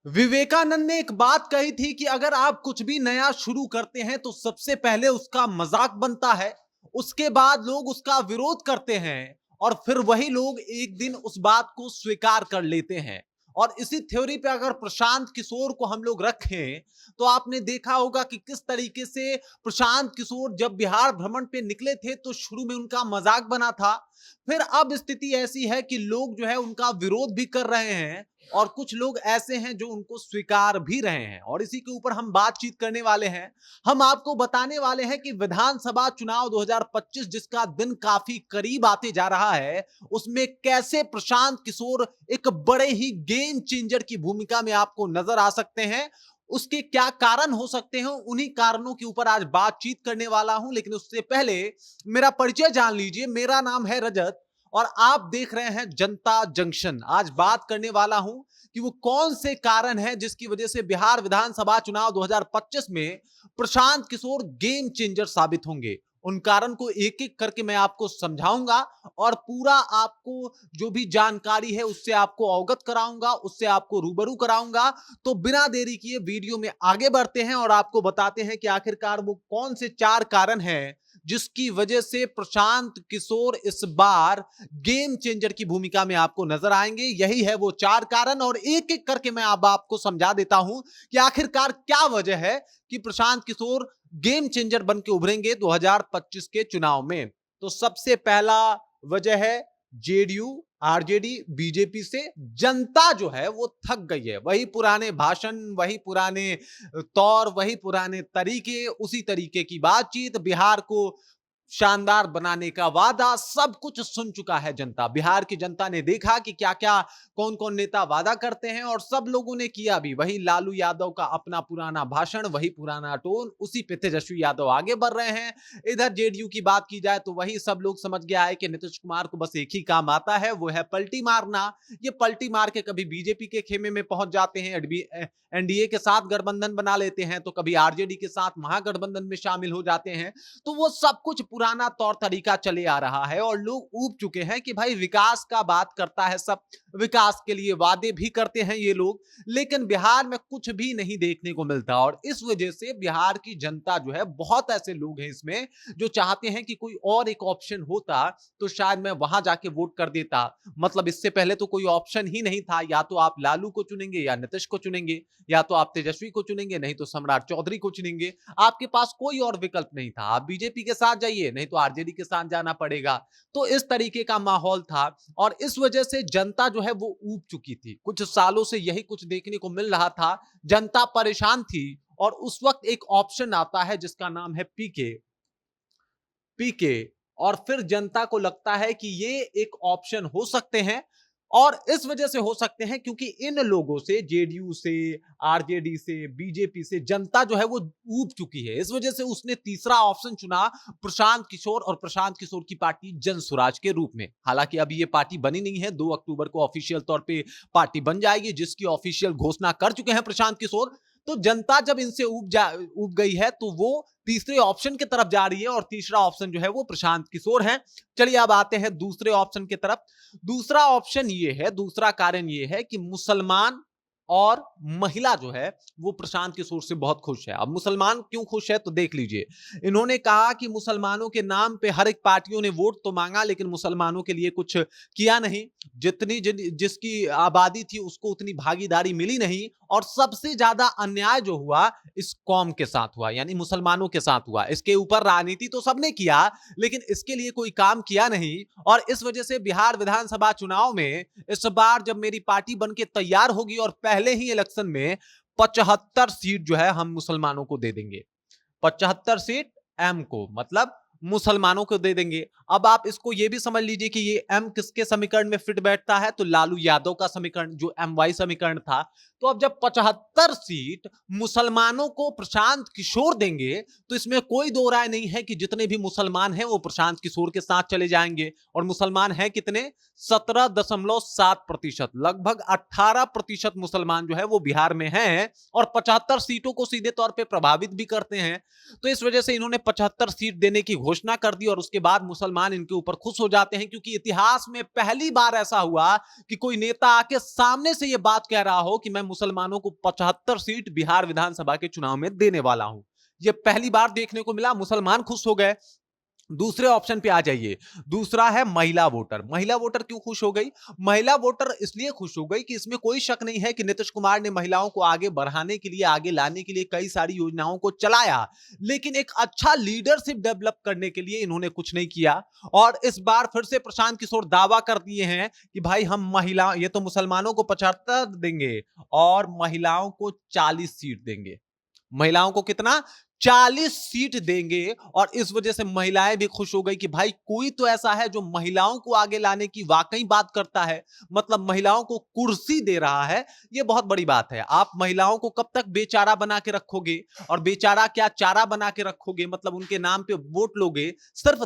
विवेकानंद ने एक बात कही थी कि अगर आप कुछ भी नया शुरू करते हैं तो सबसे पहले उसका मजाक बनता है, उसके बाद लोग उसका विरोध करते हैं और फिर वही लोग एक दिन उस बात को स्वीकार कर लेते हैं। और इसी थ्योरी पे अगर प्रशांत किशोर को हम लोग रखें तो आपने देखा होगा कि किस तरीके से प्रशांत किशोर जब बिहार भ्रमण पे निकले थे तो शुरू में उनका मजाक बना था। फिर अब स्थिति ऐसी है कि लोग जो है उनका विरोध भी कर रहे हैं और कुछ लोग ऐसे हैं जो उनको स्वीकार भी रहे हैं और इसी के ऊपर हम बातचीत करने वाले हैं। हम आपको बताने वाले हैं कि विधानसभा चुनाव 2025 जिसका दिन काफी करीब आते जा रहा है, उसमें कैसे प्रशांत किशोर एक बड़े ही गेम चेंजर की भूमिका में आपको नजर आ सकते हैं। उसके क्या कारण हो सकते हैं, उन्हीं कारणों के ऊपर आज बातचीत करने वाला हूं। लेकिन उससे पहले मेरा परिचय जान लीजिए। मेरा नाम है रजत और आप देख रहे हैं जनता जंक्शन। आज बात करने वाला हूं कि वो कौन से कारण हैं जिसकी वजह से बिहार विधानसभा चुनाव 2025 में प्रशांत किशोर गेम चेंजर साबित होंगे। उन कारण को एक एक करके मैं आपको समझाऊंगा और पूरा आपको जो भी जानकारी है उससे आपको अवगत कराऊंगा, उससे आपको रूबरू कराऊंगा। तो बिना देरी किए वीडियो में आगे बढ़ते हैं और आपको बताते हैं कि आखिरकार वो कौन से चार कारण हैं जिसकी वजह से प्रशांत किशोर इस बार गेम चेंजर की भूमिका में आपको नजर आएंगे। यही है वो चार कारण और एक एक करके मैं अब आपको समझा देता हूं कि आखिरकार क्या वजह है कि प्रशांत किशोर गेम चेंजर बन के उभरेंगे 2025 के चुनाव में। तो सबसे पहला वजह है जेडीयू, आरजेडी, बीजेपी से जनता जो है वो थक गई है। वही पुराने भाषण, वही पुराने तौर, वही पुराने तरीके, उसी तरीके की बातचीत, बिहार को शानदार बनाने का वादा, सब कुछ सुन चुका है जनता। बिहार की जनता ने देखा कि क्या क्या कौन कौन नेता वादा करते हैं और सब लोगों ने किया भी। वही लालू यादव का अपना पुराना भाषण, वही पुराना टोन, उसी पे तेजस्वी यादव आगे बढ़ रहे हैं। इधर जेडीयू की बात की जाए तो वही सब लोग समझ गया है कि नीतीश कुमार को बस एक ही काम आता है, वो है पलटी मारना। ये पलटी मार के कभी बीजेपी के खेमे में पहुंच जाते हैं, एनडीए के साथ गठबंधन बना लेते हैं, तो कभी आरजेडी के साथ महागठबंधन में शामिल हो जाते हैं। तो वो सब कुछ पुराना तौर तरीका चले आ रहा है और लोग ऊब चुके हैं कि भाई विकास का बात करता है सब, विकास के लिए वादे भी करते हैं ये लोग, लेकिन बिहार में कुछ भी नहीं देखने को मिलता। और इस वजह से बिहार की जनता जो है, बहुत ऐसे लोग हैं इसमें जो चाहते हैं कि कोई और एक ऑप्शन होता तो शायद मैं वहां जाके वोट कर देता। मतलब इससे पहले तो कोई ऑप्शन ही नहीं था, या तो आप लालू को चुनेंगे या नीतीश को चुनेंगे, या तो आप तेजस्वी को चुनेंगे नहीं तो सम्राट चौधरी को चुनेंगे। आपके पास कोई और विकल्प नहीं था। आप बीजेपी के साथ जाइए नहीं तो आरजेडी के साथ जाना पड़ेगा। तो इस तरीके का माहौल था और इस वजह से जनता जो है वो ऊब चुकी थी। कुछ सालों से यही कुछ देखने को मिल रहा था, जनता परेशान थी। और उस वक्त एक ऑप्शन आता है जिसका नाम है पीके। पीके और फिर जनता को लगता है कि ये एक ऑप्शन हो सकते हैं। और इस वजह से हो सकते हैं क्योंकि इन लोगों से, जेडीयू से, आरजेडी से, बीजेपी से जनता जो है वो ऊब चुकी है। इस वजह से उसने तीसरा ऑप्शन चुना, प्रशांत किशोर और प्रशांत किशोर की पार्टी जन स्वराज के रूप में। हालांकि अभी ये पार्टी बनी नहीं है, 2 अक्टूबर को ऑफिशियल तौर पे पार्टी बन जाएगी जिसकी ऑफिशियल घोषणा कर चुके हैं प्रशांत किशोर। तो जनता जब इनसे ऊब गई है तो वो तीसरे ऑप्शन की तरफ जा रही है और तीसरा ऑप्शन जो है वो प्रशांत किशोर है। चलिए अब आते हैं दूसरे ऑप्शन की तरफ। दूसरा ऑप्शन ये है, दूसरा कारण ये है कि मुसलमान और महिला जो है वो प्रशांत किशोर से बहुत खुश है। अब मुसलमान क्यों खुश है तो देख लीजिए। इन्होंने कहा कि मुसलमानों के नाम पे हर एक पार्टियों ने वोट तो मांगा लेकिन मुसलमानों के लिए कुछ किया नहीं। जिसकी आबादी थी उसको उतनी भागीदारी मिली नहीं। और सबसे ज्यादा अन्याय जो हुआ इस कौम के साथ हुआ, यानी मुसलमानों के साथ हुआ। इसके ऊपर राजनीति तो सबने किया लेकिन इसके लिए कोई काम किया नहीं। और इस वजह से बिहार विधानसभा चुनाव में इस बार जब मेरी पार्टी बन के तैयार होगी और पहले ही इलेक्शन में 75 सीट जो है हम मुसलमानों को दे देंगे। 75 सीट एम को, मतलब मुसलमानों को दे देंगे। अब आप इसको ये भी समझ लीजिए कि ये एम किसके समीकरण में फिट बैठता है, तो लालू यादव का समीकरण जो एम वाई समीकरण था। तो अब जब 75 सीट मुसलमानों को प्रशांत किशोर देंगे तो इसमें कोई दो राय नहीं है कि जितने भी मुसलमान हैं वो प्रशांत किशोर के साथ चले जाएंगे। और मुसलमान हैं कितने? 17.7%, लगभग 18% मुसलमान जो है वो बिहार में हैं और 75 सीटों को सीधे तौर पे प्रभावित भी करते हैं। तो इस वजह से इन्होंने 75 सीट देने की घोषणा कर दी और उसके बाद मुसलमान इनके ऊपर खुश हो जाते हैं, क्योंकि इतिहास में पहली बार ऐसा हुआ कि कोई नेता आके सामने से यह बात कह रहा हो कि मैं मुसलमानों को 75 सीट बिहार विधानसभा के चुनाव में देने वाला हूं। यह पहली बार देखने को मिला, मुसलमान खुश हो गए। दूसरे ऑप्शन पे आ जाइए। दूसरा है महिला वोटर। महिला वोटर क्यों खुश हो गई? महिला वोटर इसलिए खुश हो गई कि इसमें कोई शक नहीं है कि नीतीश कुमार ने महिलाओं को आगे बढ़ाने के लिए, आगे लाने के लिए कई सारी योजनाओं को चलाया, लेकिन एक अच्छा लीडरशिप डेवलप करने के लिए इन्होंने कुछ नहीं किया। और इस बार फिर से प्रशांत किशोर दावा कर दिए हैं कि भाई हम महिला, ये तो मुसलमानों को 75 देंगे और महिलाओं को 40 सीट देंगे। महिलाओं को कितना? 40 सीट देंगे। और इस वजह से महिलाएं भी खुश हो गई कि भाई कोई तो ऐसा है जो महिलाओं को आगे लाने की वाकई बात करता है, मतलब महिलाओं को कुर्सी दे रहा है। यह बहुत बड़ी बात है। आप महिलाओं को कब तक बेचारा बना के रखोगे? और बेचारा क्या चारा बना के रखोगे? मतलब उनके नाम पे वोट लोगे? सिर्फ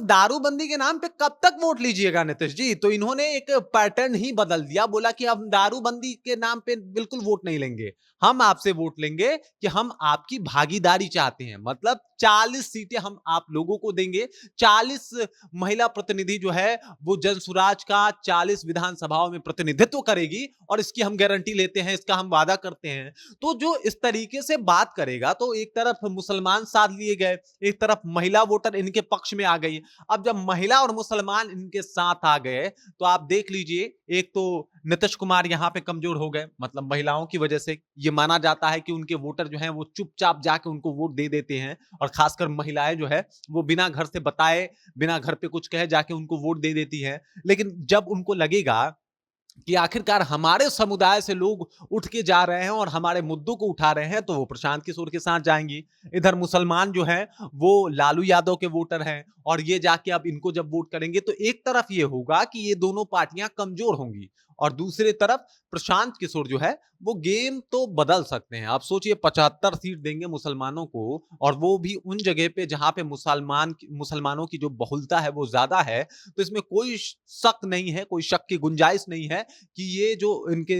दारूबंदी के नाम पे कब तक वोट लीजिएगा नीतीश जी? तो इन्होंने एक पैटर्न ही बदल दिया, बोला कि हम दारूबंदी के नाम पे बिल्कुल वोट नहीं लेंगे, हम आपसे वोट लेंगे कि हम आपकी भागीदारी चाहते हैं। मतलब 40 सीटें हम आप लोगों को देंगे। 40 महिला प्रतिनिधि जो है वो जनसुराज का 40 विधानसभाओं में प्रतिनिधित्व करेगी और इसकी हम गारंटी लेते हैं, इसका हम वादा करते हैं। तो जो इस तरीके से बात करेगा, तो एक तरफ मुसलमान साथ लिए गए, एक तरफ महिला वोटर इनके पक्ष में आ गई। अब जब महिला और मुसलमान इनके साथ आ गए तो आप देख लीजिए, एक तो नीतीश कुमार यहां पे कमजोर हो गए, मतलब महिलाओं की वजह से। ये माना जाता है कि उनके वोटर जो हैं वो चुपचाप जाके उनको वोट दे देते हैं, और खासकर महिलाएं जो है वो बिना घर से बताए, बिना घर पे कुछ कहे जाके उनको वोट दे देती हैं। लेकिन जब उनको लगेगा कि आखिरकार हमारे समुदाय से लोग उठ के जा रहे हैं और हमारे मुद्दों को उठा रहे हैं, तो वो प्रशांत किशोर के साथ जाएंगी। इधर मुसलमान जो हैं वो लालू यादव के वोटर हैं, और ये जाके अब इनको जब वोट करेंगे तो एक तरफ ये होगा कि ये दोनों पार्टियां कमजोर होंगी, और दूसरी तरफ प्रशांत किशोर जो है वो गेम तो बदल सकते हैं। आप सोचिए 75 सीट देंगे मुसलमानों को, और वो भी उन जगह पे जहां पे मुसलमानों की जो बहुलता है वो ज्यादा है। तो इसमें कोई शक नहीं है, कोई शक की गुंजाइश नहीं है कि ये जो इनके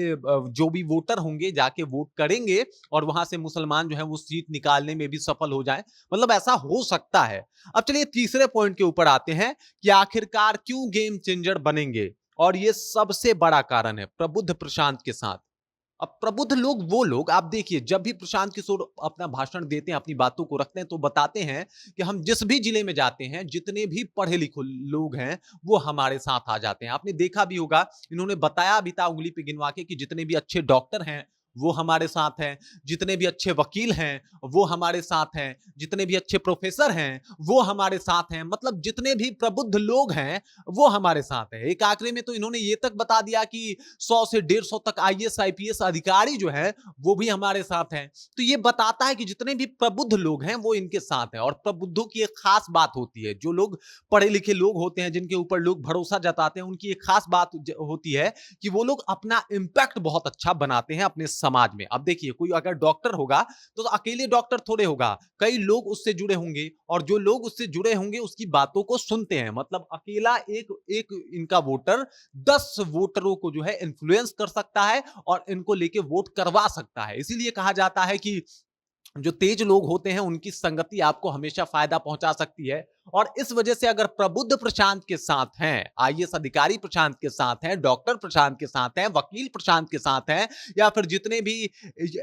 जो भी वोटर होंगे जाके वोट करेंगे और वहां से मुसलमान जो है वो सीट निकालने में भी सफल हो जाए। मतलब ऐसा हो सकता है। अब चलिए तीसरे पॉइंट के ऊपर आते हैं कि आखिरकार क्यों गेम चेंजर बनेंगे, और ये सबसे बड़ा कारण है प्रबुद्ध प्रशांत के साथ। अब प्रबुद्ध लोग वो लोग, आप देखिए जब भी प्रशांत किशोर अपना भाषण देते हैं, अपनी बातों को रखते हैं, तो बताते हैं कि हम जिस भी जिले में जाते हैं, जितने भी पढ़े लिखे लोग हैं वो हमारे साथ आ जाते हैं। आपने देखा भी होगा, इन्होंने बताया भी था उंगली पे गिनवा के कि जितने भी अच्छे डॉक्टर हैं वो हमारे साथ हैं, जितने भी अच्छे वकील हैं वो हमारे साथ हैं, जितने भी अच्छे प्रोफेसर हैं वो हमारे साथ हैं। मतलब जितने भी प्रबुद्ध लोग हैं वो हमारे साथ हैं। एक आखिरी में तो इन्होंने ये तक बता दिया कि 100 से 150 तक आईएएस आईपीएस अधिकारी जो हैं वो भी हमारे साथ हैं। तो ये बताता है कि जितने भी प्रबुद्ध लोग हैं वो इनके साथ हैं। और प्रबुद्धों की एक खास बात होती है, जो लोग पढ़े लिखे लोग होते हैं, जिनके ऊपर लोग भरोसा जताते हैं, उनकी एक खास बात होती है कि वो लोग अपना इंपैक्ट बहुत अच्छा बनाते हैं अपने समाज में। अब देखिए, कोई अगर डॉक्टर होगा तो अकेले डॉक्टर थोड़े होगा, कई लोग उससे जुड़े होंगे, और जो लोग उससे जुड़े होंगे उसकी बातों को सुनते हैं। मतलब अकेला एक एक इनका वोटर 10 वोटरों को जो है इन्फ्लुएंस कर सकता है और इनको लेके वोट करवा सकता है। इसीलिए कहा जाता है कि जो तेज लोग होते हैं उनकी संगति आपको हमेशा फायदा पहुंचा सकती है। और इस वजह से अगर प्रबुद्ध प्रशांत के साथ हैं, आईएएस अधिकारी प्रशांत के साथ हैं, डॉक्टर प्रशांत के साथ हैं, वकील प्रशांत के साथ हैं, या फिर जितने भी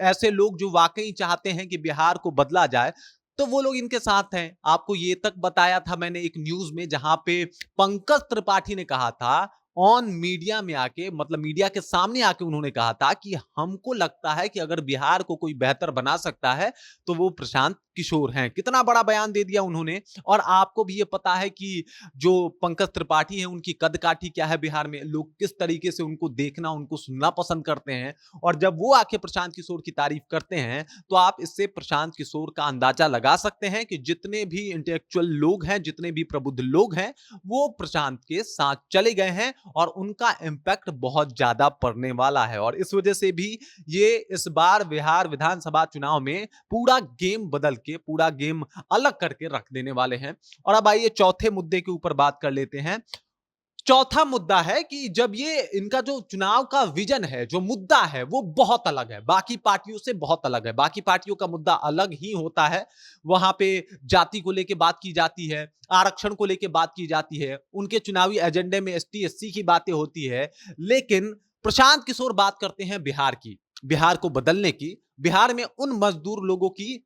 ऐसे लोग जो वाकई चाहते हैं कि बिहार को बदला जाए, तो वो लोग इनके साथ हैं। आपको ये तक बताया था मैंने एक न्यूज में, जहां पे पंकज त्रिपाठी ने कहा था ऑन मीडिया में आके, मतलब मीडिया के सामने आके उन्होंने कहा था कि हमको लगता है कि अगर बिहार को कोई बेहतर बना सकता है तो वो प्रशांत किशोर हैं। कितना बड़ा बयान दे दिया उन्होंने। और आपको भी ये पता है कि जो पंकज त्रिपाठी हैं उनकी कदकाठी क्या है बिहार में, लोग किस तरीके से उनको देखना, उनको सुनना पसंद करते हैं। और जब वो आके प्रशांत किशोर की तारीफ करते हैं तो आप इससे प्रशांत किशोर का अंदाजा लगा सकते हैं कि जितने भी इंटेलेक्चुअल लोग हैं, जितने भी प्रबुद्ध लोग हैं, वो प्रशांत के साथ चले गए हैं और उनका इंपैक्ट बहुत ज्यादा पड़ने वाला है। और इस वजह से भी ये इस बार बिहार विधानसभा चुनाव में पूरा गेम बदल के, पूरा गेम अलग करके रख देने वाले हैं। और अब आइए चौथे मुद्दे के ऊपर बात कर लेते हैं। चौथा मुद्दा है कि जब ये इनका जो चुनाव का विजन है, जो मुद्दा है, वो बहुत अलग है, बाकी पार्टियों से बहुत अलग है। बाकी पार्टियों का मुद्दा अलग ही होता है। वहां पे जाति को लेके बात की जाती है, आरक्षण को लेके बात की जाती है, उनके चुनावी एजेंडे में एसटी एससी की बातें होती है। लेकिन प्रशांत किशोर बात करते हैं बिहार की, बिहार को बदलने की, बिहार में उन मजदूर लोगों की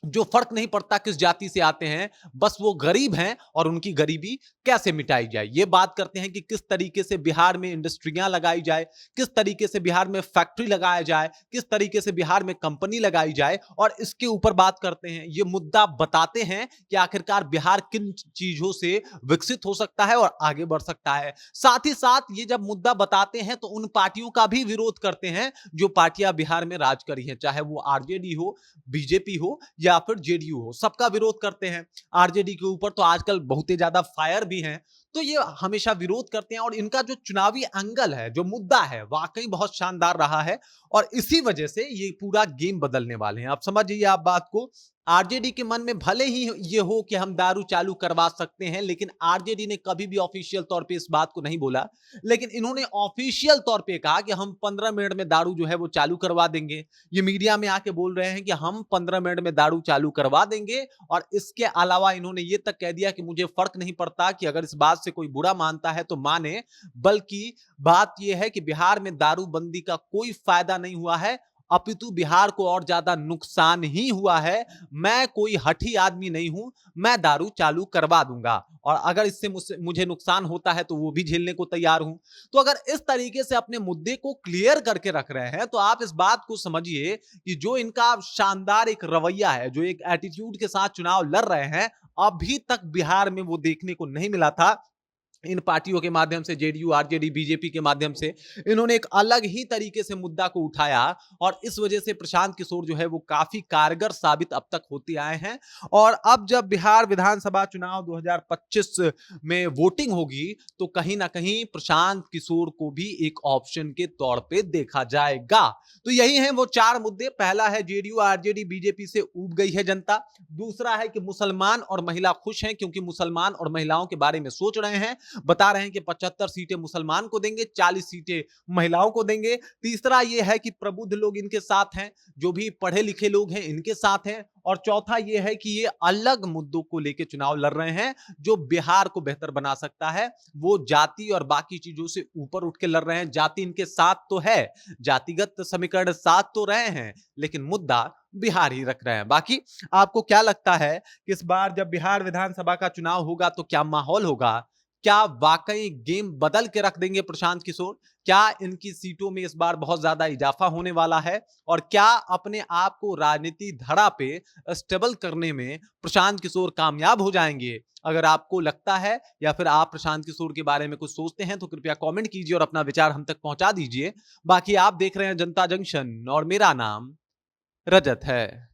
जो फर्क नहीं पड़ता किस जाति से आते हैं, बस वो गरीब हैं और उनकी गरीबी कैसे मिटाई जाए। ये बात करते हैं कि किस तरीके से बिहार में इंडस्ट्रियां लगाई जाए, किस तरीके से बिहार में फैक्ट्री लगाया जाए, किस तरीके से बिहार में कंपनी लगाई जाए, और इसके ऊपर बात करते हैं। ये मुद्दा बताते हैं कि आखिरकार बिहार किन चीजों से विकसित हो सकता है और आगे बढ़ सकता है। साथ ही साथ ये जब मुद्दा बताते हैं तो उन पार्टियों का भी विरोध करते हैं जो पार्टियां बिहार में राज करी हैं, चाहे वो आरजेडी हो, बीजेपी हो या फिर जेडीयू हो, सबका विरोध करते हैं। आरजेडी के ऊपर तो आजकल बहुत ही ज्यादा फायर भी हैं, तो ये हमेशा विरोध करते हैं। और इनका जो चुनावी एंगल है, जो मुद्दा है, वाकई बहुत शानदार रहा है और इसी वजह से ये पूरा गेम बदलने वाले हैं। आप समझिए आप बात को। आरजेडी के मन में भले ही ये हो कि हम दारू चालू करवा सकते हैं, लेकिन आरजेडी ने कभी भी ऑफिशियल तौर पे इस बात को नहीं बोला, लेकिन इन्होंने ऑफिशियल तौर पे कहा कि हम 15 मिनट में दारू जो है वो चालू करवा देंगे। ये मीडिया में आके बोल रहे हैं कि हम 15 मिनट में दारू चालू करवा देंगे, और इसके अलावा इन्होंने ये तक कह दिया कि मुझे फर्क नहीं पड़ता कि अगर इस बात से कोई बुरा मानता है तो माने, बल्कि बात यह है कि बिहार में दारूबंदी का कोई फायदा नहीं हुआ है, अपितु बिहार को और ज्यादा नुकसान ही हुआ है। मैं कोई हठी आदमी नहीं हूं, मैं दारू चालू करवा दूंगा, और अगर इससे मुझे नुकसान होता है तो वो भी झेलने को तैयार हूं। तो अगर इस तरीके से अपने मुद्दे को क्लियर करके रख रहे हैं, तो आप इस बात को समझिए कि जो इनका शानदार एक रवैया है, जो एक एटीट्यूड के साथ चुनाव लड़ रहे हैं, अभी तक बिहार में वो देखने को नहीं मिला था। इन पार्टियों के माध्यम से, जेडीयू, आरजेडी, बीजेपी के माध्यम से इन्होंने एक अलग ही तरीके से मुद्दा को उठाया, और इस वजह से प्रशांत किशोर जो है वो काफी कारगर साबित अब तक होते आए हैं। और अब जब बिहार विधानसभा चुनाव 2025 में वोटिंग होगी, तो कहीं ना कहीं प्रशांत किशोर को भी एक ऑप्शन के तौर पे देखा जाएगा। तो यही है वो चार मुद्दे। पहला है जेडीयू, आरजेडी, बीजेपी से ऊब गई है जनता। दूसरा है कि मुसलमान और महिला खुश हैं, क्योंकि मुसलमान और महिलाओं के बारे में सोच रहे हैं, बता रहे हैं कि 75 सीटें मुसलमान को देंगे, 40 सीटें महिलाओं को देंगे। तीसरा यह है कि प्रबुद्ध लोग इनके साथ हैं, जो भी पढ़े लिखे लोग हैं इनके साथ हैं। और चौथा यह है कि ये अलग मुद्दों को लेकर चुनाव लड़ रहे हैं, जो बिहार को बेहतर बना सकता है। वो जाति और बाकी चीजों से ऊपर उठ के लड़ रहे हैं। जाति इनके साथ तो है, जातिगत समीकरण साथ तो रहे हैं, लेकिन मुद्दा बिहार ही रख रहे हैं। बाकी आपको क्या लगता है कि इस बार जब बिहार विधानसभा का चुनाव होगा तो क्या माहौल होगा? क्या वाकई गेम बदल के रख देंगे प्रशांत किशोर? क्या इनकी सीटों में इस बार बहुत ज्यादा इजाफा होने वाला है? और क्या अपने आप को राजनीति धरा पे स्टेबल करने में प्रशांत किशोर कामयाब हो जाएंगे? अगर आपको लगता है या फिर आप प्रशांत किशोर के बारे में कुछ सोचते हैं, तो कृपया कमेंट कीजिए और अपना विचार हम तक पहुंचा दीजिए। बाकी आप देख रहे हैं जनता जंक्शन और मेरा नाम रजत है।